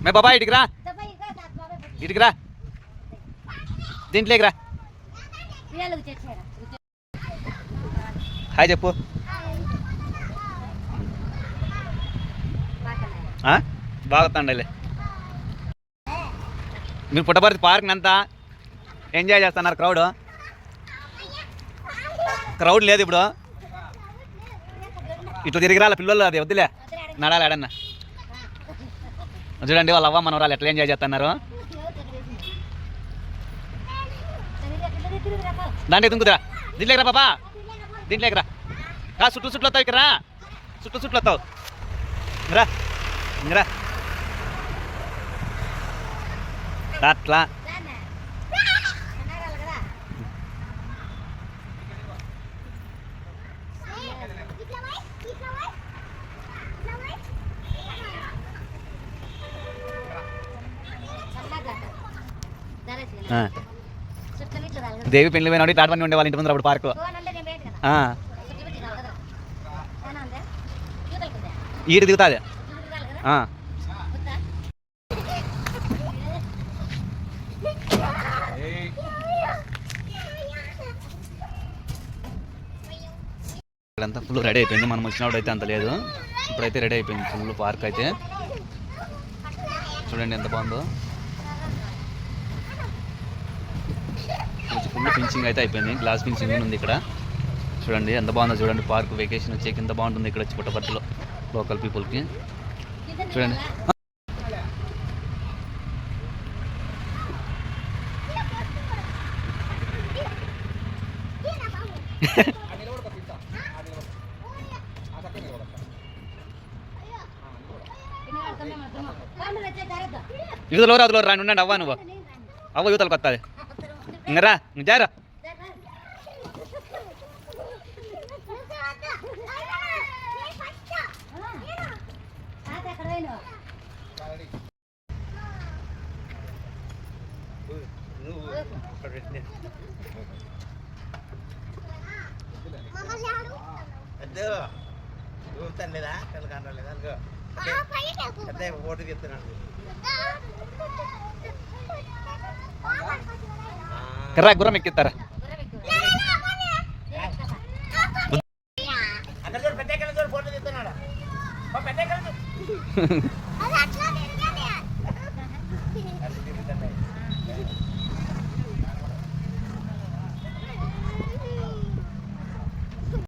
మే బాబా ఇటుకి రా, ఇటుకి రా, దీంట్లోకి రా. హాయ్ చెప్పు. బాగుందండి. మీరు పుట్టపర్తి పార్క్ అంతా ఎంజాయ్ చేస్తున్నారు. క్రౌడ్ లేదు ఇప్పుడు. ఇట్లా తిరిగి రాలే పిల్లలు, అది వద్దులే, నడాలి ఆడన్నా. చూడండి వాళ్ళ అవ్వ మనవరాలు ఎట్లా ఎంజాయ్ చేస్తున్నారు. దాంట్లో దుంకుతురా, దీంట్లోకి రా బాబా, దీంట్లోకి రా. చుట్టూ వస్తావు, ఇక్కడ రా, చుట్టూ వస్తావు, రా ఇంకరా అట్లా. దేవి పెళ్లి పోయినాడు తాటపని ఉండే వాళ్ళ ఇంటి ముందు అప్పుడు పార్కు. ఈడు దిగుతుంది. ఇక్కడంతా ఫుల్ రెడీ అయిపోయింది. మనం వచ్చినప్పుడు అయితే అంత లేదు, ఇప్పుడైతే రెడీ అయిపోయింది ఫుల్ పార్క్ అయితే. చూడండి ఎంత బాగుందో. ఫుల్ ఫినిషింగ్ అయితే అయిపోయింది, గ్లాస్ ఫినిషింగ్ ఉంది ఇక్కడ. చూడండి ఎంత బాగుందో. చూడండి పార్క్ వెకేషన్ వచ్చేకి ఎంత బాగుంటుంది ఇక్కడ వచ్చి పుట్టపర్తిలో లోకల్ పీపుల్కి. చూడండి యువతలో అదిలో రాని ఉండండి. అవ్వ నువ్వు అవ్వ యువతలకు వస్తుంది. ఇంకరా జారా. కర్రా గుర్రం ఎక్కిస్తారా.